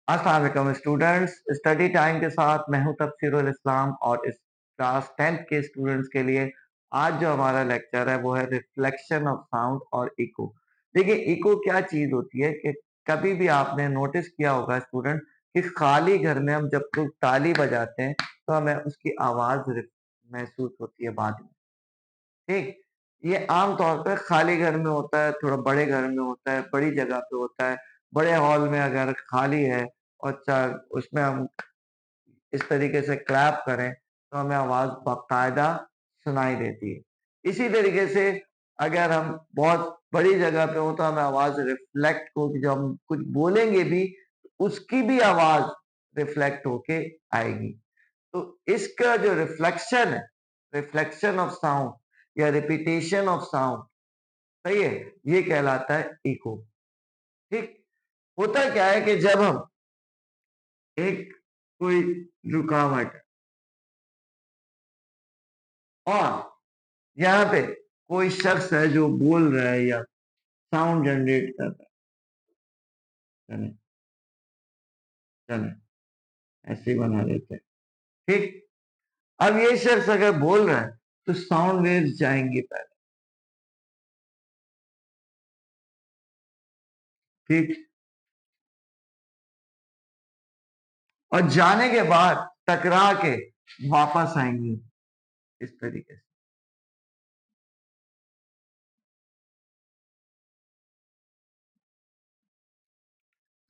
अस्सलाम वालेकुम students, study time के साथ मैं हूं तफसीरुल इस्लाम और इस क्लास 10th के स्टूडेंट्स के लिए आज जो हमारा लेक्चर है वो है रिफ्लेक्शन ऑफ साउंड और इको। देखिए इको क्या चीज होती है कि कभी भी आपने नोटिस किया होगा स्टूडेंट कि खाली घर में हम जब कोई ताली बजाते हैं तो हमें उसकी आवाज महसूस होती है बाद में। ठीक, ये आम तौर पे खाली घर में होता है, थोड़ा बड़े घर में होता है, बड़ी जगह पे होता है। बड़े हॉल में अगर खाली है और चा उसमें हम इस तरीके से क्लैप करें, तो हमें आवाज़ बाकायदा सुनाई देती है। इसी तरीके से अगर हम बहुत बड़ी जगह पे हों, तो हमें आवाज़ रिफ्लेक्ट होगी, जो हम कुछ बोलेंगे भी, उसकी भी आवाज़ रिफ्लेक्ट होके आएगी। तो इसका जो रिफ्लेक्शन है, रिफ्लेक्शन ऑफ साउंड या रिपिटेशन ऑफ साउंड, सही है, ये कहलाता है इको। ठीक, होता क्या है कि जब हम एक कोई रुकावट है और यहाँ पे कोई शख्स है जो बोल रहा है या साउंड जनरेट कर रहा है, चले चले ऐसे ही बना देते हैं। ठीक, अब ये शख्स अगर बोल रहा है तो साउंड वेव्स जाएंगे पहले। ठीक, और जाने के बाद टकरा के वापस आएंगी इस तरीके से।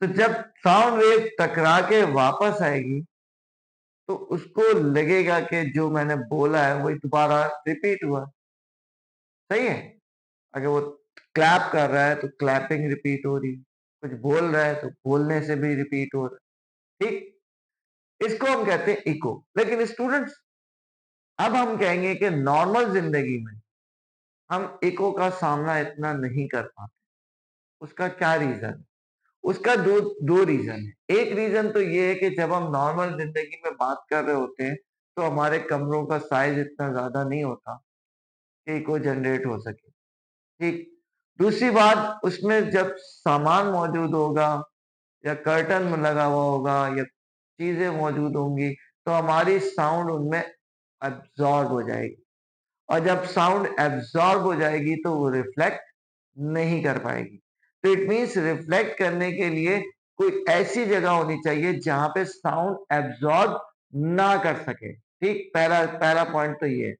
तो जब साउंड वेव टकरा के वापस आएगी तो उसको लगेगा कि जो मैंने बोला है वही दोबारा रिपीट हुआ। सही है, अगर वो क्लैप कर रहा है तो क्लैपिंग रिपीट हो रही है, कुछ बोल रहा है तो बोलने से भी रिपीट हो रहा है। ठीक, इसको हम कहते हैं इको। लेकिन स्टूडेंट्स, अब हम कहेंगे कि नॉर्मल जिंदगी में हम इको का सामना इतना नहीं कर पाते। उसका क्या रीजन है? उसका दो दो रीजन है। एक रीजन तो ये है कि जब हम नॉर्मल जिंदगी में बात कर रहे होते हैं तो हमारे कमरों का साइज इतना ज्यादा नहीं होता कि इको जनरेट हो सके। ठीक, दूसरी बात, उसमें जब सामान मौजूद होगा या कर्टन में लगा हुआ होगा या चीजें मौजूद होंगी तो हमारी साउंड उनमें एब्जॉर्ब हो जाएगी, और जब साउंड एब्जॉर्ब हो जाएगी तो वो रिफ्लेक्ट नहीं कर पाएगी। तो इट मीन्स रिफ्लेक्ट करने के लिए कोई ऐसी जगह होनी चाहिए जहां पे साउंड एब्जॉर्ब ना कर सके। ठीक, पहला पहला पॉइंट तो ये है।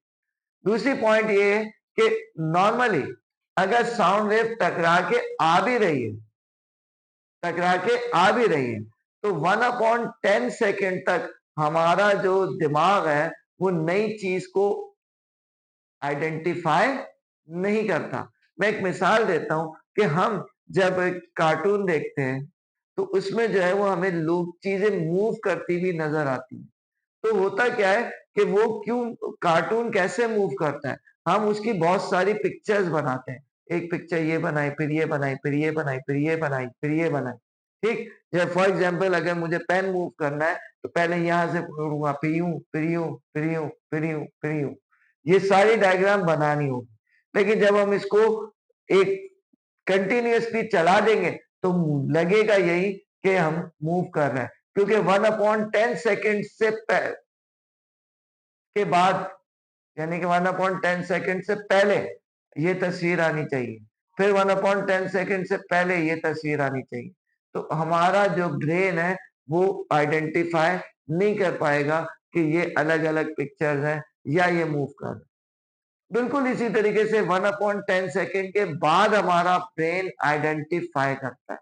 दूसरी पॉइंट ये है कि नॉर्मली अगर साउंड वेव टकरा के आ भी रही है तो 1/10 सेकेंड तक हमारा जो दिमाग है वो नई चीज को आइडेंटिफाई नहीं करता। मैं एक मिसाल देता हूँ कि हम जब कार्टून देखते हैं तो उसमें जो है वो हमें लोग चीजें मूव करती हुई नजर आती हैं। तो होता क्या है कि वो क्यों कार्टून कैसे मूव करता है, हम उसकी बहुत सारी पिक्चर्स बनाते हैं। एक पिक्चर ये बनाई, फिर ये बनाई, फिर ये बनाई, फिर ये बनाई, फिर ये बनाई। ठीक, जब फॉर एग्जाम्पल अगर मुझे पेन मूव करना है तो पहले यहाँ से पकड़ूंगा, फिर यूं, फिर यूं, फिर यूं, फिर यूं, फिर यूं, ये सारी डायग्राम बनानी होगी। लेकिन जब हम इसको एक कंटिन्यूअसली चला देंगे तो लगेगा यही कि हम मूव कर रहे हैं, क्योंकि 1/10 सेकेंड के बाद, यानी कि 1/10 सेकेंड से पहले ये तस्वीर आनी चाहिए, फिर 1/10 सेकेंड से पहले ये तस्वीर आनी चाहिए। तो हमारा जो ब्रेन है वो आइडेंटिफाई नहीं कर पाएगा कि ये अलग अलग पिक्चर्स हैं या ये मूव कर रहे हैं। बिल्कुल इसी तरीके से 1/10 सेकेंड के बाद हमारा ब्रेन आइडेंटिफाई करता है।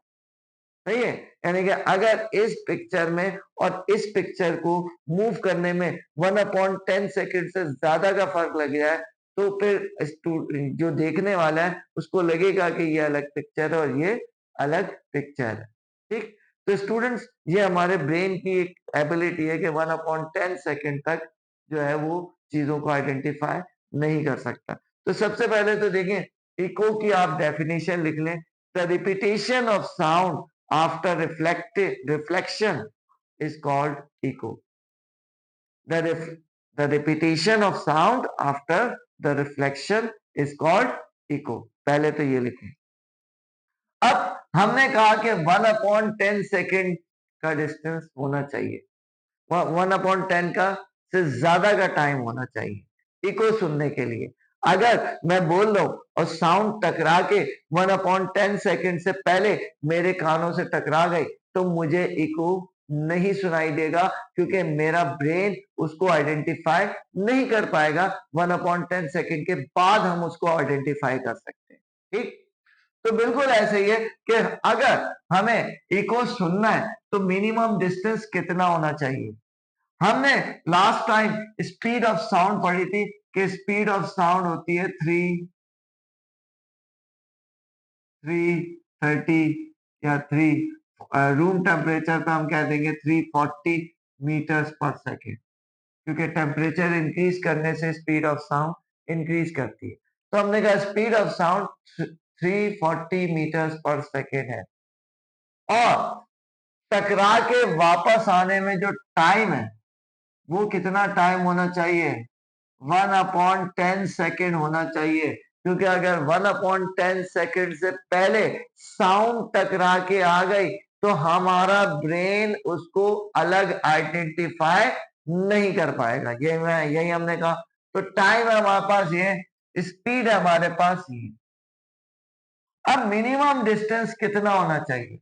सही है, यानी कि अगर इस पिक्चर में और इस पिक्चर को मूव करने में 1/10 सेकेंड से ज्यादा का फर्क लग जाए तो फिर जो देखने वाला है उसको लगेगा कि ये अलग पिक्चर है और ये अलग पिक्चर है। ठीक, तो स्टूडेंट्स, ये हमारे ब्रेन की एक एबिलिटी है कि 1/10 सेकेंड तक जो है वो चीजों को आइडेंटिफाई नहीं कर सकता। तो सबसे पहले तो देखें, इको की आप डेफिनेशन लिख लें। The repetition of sound after reflection is called echo. The, the repetition of sound after the reflection is called echo. पहले तो ये लिखें। अब हमने कहा कि 1/10 सेकेंड का डिस्टेंस होना चाहिए, 1/10 का से ज्यादा का टाइम होना चाहिए इको सुनने के लिए। अगर मैं बोल रहा हूं और साउंड टकरा के 1/10 सेकंड से पहले मेरे कानों से टकरा गई तो मुझे इको नहीं सुनाई देगा, क्योंकि मेरा ब्रेन उसको आइडेंटिफाई नहीं कर पाएगा। 1/10 सेकंड के बाद हम उसको आइडेंटिफाई कर सकते हैं। ठीक, तो बिल्कुल ऐसे ही है कि अगर हमें इको सुनना है तो मिनिमम डिस्टेंस कितना होना चाहिए। हमने last time speed of sound पढ़ी थी कि स्पीड ऑफ साउंड होती है 330 या 3 रूम टेम्परेचर पे हम कह देंगे 340 मीटर्स पर सेकेंड, क्योंकि टेम्परेचर इंक्रीज करने से स्पीड ऑफ साउंड इंक्रीज करती है। तो हमने कहा स्पीड ऑफ साउंड 340 मीटर्स पर सेकेंड है, और टकरा के वापस आने में जो टाइम है वो कितना टाइम होना चाहिए, 1/10 सेकेंड होना चाहिए। क्योंकि अगर 1/10 सेकेंड से पहले साउंड टकरा के आ गई तो हमारा ब्रेन उसको अलग आइडेंटिफाई नहीं कर पाएगा। यही हमने कहा। तो टाइम है हमारे पास ये, स्पीड है हमारे पास ये। अब मिनिमम डिस्टेंस कितना होना चाहिए,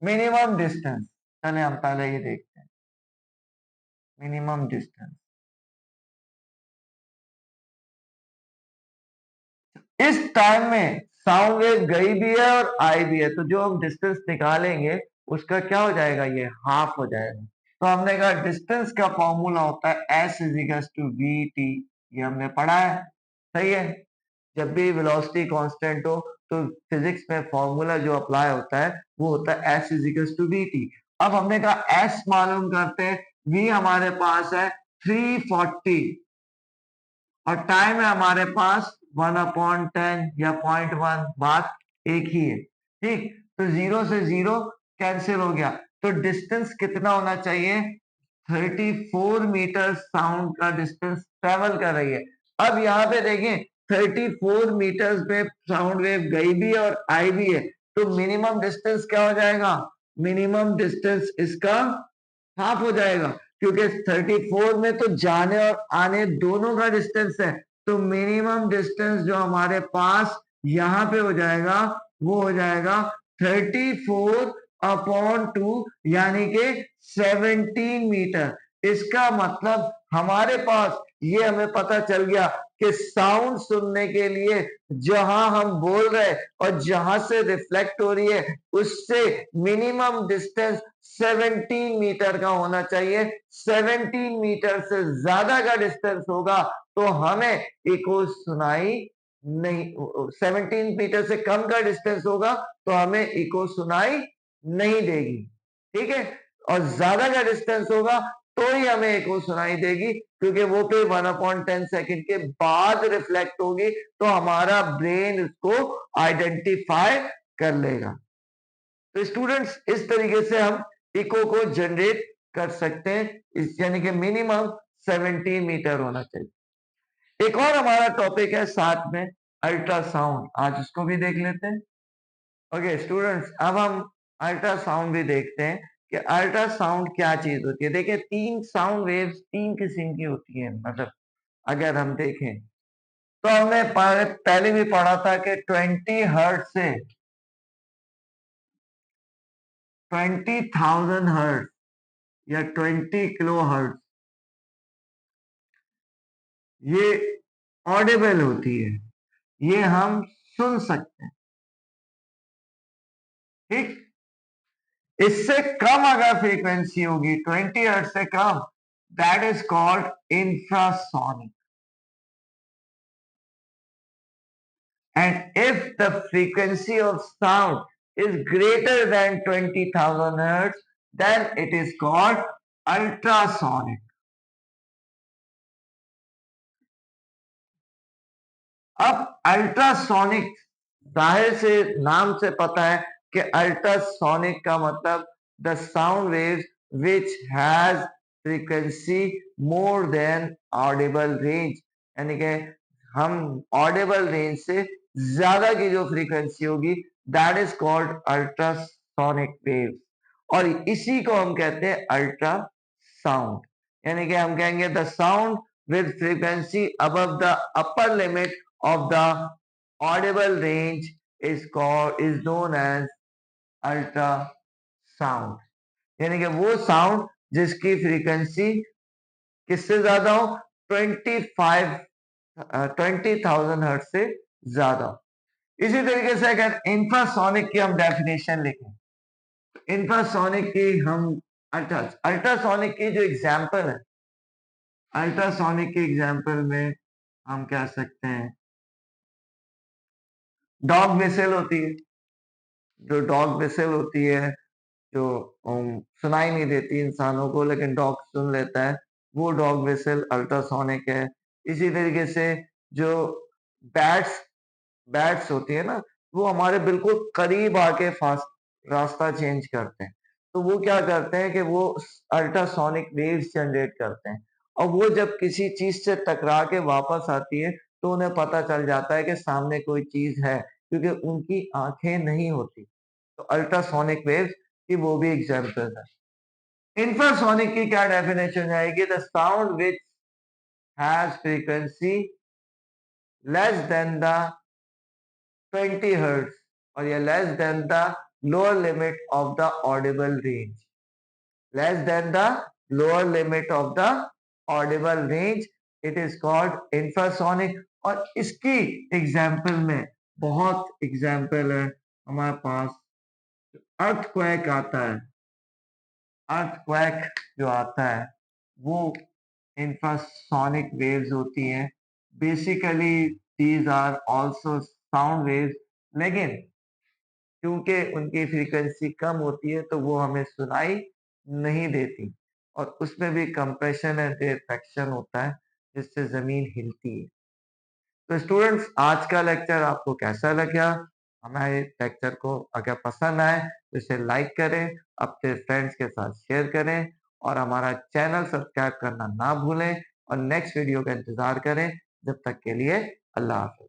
मिनिमम डिस्टेंस, चले हम पहले ये देखते हैं मिनिमम डिस्टेंस। इस टाइम में साउंड वेव गई भी है और आई भी है, तो जो हम डिस्टेंस निकालेंगे उसका क्या हो जाएगा, ये हाफ हो जाएगा। तो हमने कहा डिस्टेंस का फॉर्मूला होता है S is to V T, ये हमने पढ़ा है, सही है। जब भी वेलोसिटी कांस्टेंट हो तो फिजिक्स में फॉर्मूला जो अप्लाई होता है वो होता है S is to V T. अब हमने कहा S मालूम करते हैं, V हमारे पास है 340 और टाइम है हमारे पास 1/10 या 0.1, बात एक ही है। ठीक, तो 0 से 0 कैंसिल हो गया, तो डिस्टेंस कितना होना चाहिए, 34 मीटर साउंड का डिस्टेंस ट्रेवल कर रही है। अब यहाँ पे देखें 34 मीटर्स पे साउंड वेव गई भी है और आई भी है, तो मिनिमम डिस्टेंस क्या हो जाएगा, मिनिमम डिस्टेंस इसका हाफ हो जाएगा, क्योंकि 34 में तो जाने और आने दोनों का डिस्टेंस है। तो मिनिमम डिस्टेंस जो हमारे पास यहाँ पे हो जाएगा वो हो जाएगा 34/2, यानी कि 17 मीटर। इसका मतलब हमारे पास ये हमें पता चल गया कि साउंड सुनने के लिए जहां हम बोल रहे और जहां से रिफ्लेक्ट हो रही है उससे मिनिमम डिस्टेंस 17 मीटर का होना चाहिए। 17 मीटर से ज्यादा का डिस्टेंस होगा तो हमें इको सुनाई नहीं, 17 मीटर से कम का डिस्टेंस होगा तो हमें इको सुनाई नहीं देगी। ठीक है, और ज्यादा का डिस्टेंस होगा तो ही हमें इको सुनाई देगी, क्योंकि वो फिर 1/10 सेकंड के बाद रिफ्लेक्ट होगी तो हमारा ब्रेन उसको आइडेंटिफाई कर लेगा। तो स्टूडेंट्स इस तरीके से हम इको को जनरेट कर सकते हैं, इस यानी कि मिनिमम 17 मीटर होना चाहिए। एक और हमारा टॉपिक है साथ में अल्ट्रासाउंड, आज उसको भी देख लेते हैं। ओके स्टूडेंट्स, अब हम अल्ट्रासाउंड भी देखते हैं कि अल्ट्रासाउंड क्या चीज होती है। देखिए तीन साउंड वेव्स तीन किस्म की होती है, मतलब अगर हम देखें तो हमने पहले भी पढ़ा था कि 20 हर्ट्ज से 20,000 हर्ट्ज या 20 किलो हर्ट्ज ये ऑडिबल होती है, ये हम सुन सकते हैं। ठीक, इससे कम अगर फ्रीक्वेंसी होगी 20 हर्ट्ज से कम, that is called infrasonic. And if the frequency of sound is greater than 20,000 hertz, then it is called ultrasonic. अब अल्ट्रासोनिक, जाहिर से नाम से पता है कि अल्ट्रासोनिक का मतलब the sound waves which has frequency more than Audible range, यानी कि हम ऑडिबल रेंज से ज्यादा की जो फ्रीक्वेंसी होगी that is called ultrasonic waves. और इसी को हम कहते हैं अल्ट्रा साउंड। यानी कि हम कहेंगे the sound with frequency above the upper limit of the audible range is known as ultra sound. यानी कि वो साउंड जिसकी फ्रीक्वेंसी किससे ज्यादा हो, 20,000 हर्ट्ज से ज्यादा हो। इसी तरीके से अगर इंफ्रासोनिक की हम डेफिनेशन लिखें, इंफ्रासोनिक की हम अल्ट्रासोनिक की जो एग्जांपल है, अल्ट्रासोनिक के एग्जांपल में हम कह सकते हैं डॉग विसल होती है। जो डॉग विसल होती है, जो सुनाई नहीं देती इंसानों को लेकिन डॉग सुन लेता है, वो डॉग विसल अल्ट्रासोनिक है। इसी तरीके से जो बैट्स बैट्स होती है ना, वो हमारे बिल्कुल करीब आके फास्ट रास्ता चेंज करते हैं। तो वो क्या करते हैं कि वो अल्ट्रासोनिक वेव्स जनरेट करते हैं, और वो जब किसी चीज से टकरा के वापस आती है तो उन्हें पता चल जाता है कि सामने कोई चीज है, क्योंकि उनकी आंखें नहीं होती। तो अल्ट्रासोनिक वेव्स की वो भी एग्जाम्पल है। इंफ्रासोनिक की क्या डेफिनेशन आएगी, the sound which has frequency less than the 20 hertz, or yeah, less than the lower limit of the audible range. Less than the lower limit of the audible range, it is called infrasonic. और इसकी example में बहुत example है हमारे पास। Earthquake आता है, earthquake जो आता है वो इंफ्रासोनिक वेव्स होती हैं। Basically these are also sound waves, लेकिन क्योंकि उनकी फ्रीक्वेंसी कम होती है तो वो हमें सुनाई नहीं देती, और उसमें भी कंप्रेशन एंड रेफेक्शन होता है जिससे जमीन हिलती है। तो स्टूडेंट्स, आज का लेक्चर आपको कैसा लगा? हमारे लेक्चर को अगर पसंद आए तो इसे लाइक करें, अपने फ्रेंड्स के साथ शेयर करें, और हमारा चैनल सब्सक्राइब करना ना भूलें, और नेक्स्ट वीडियो का इंतजार करें। जब तक के लिए अल्लाह हाफ़िज़।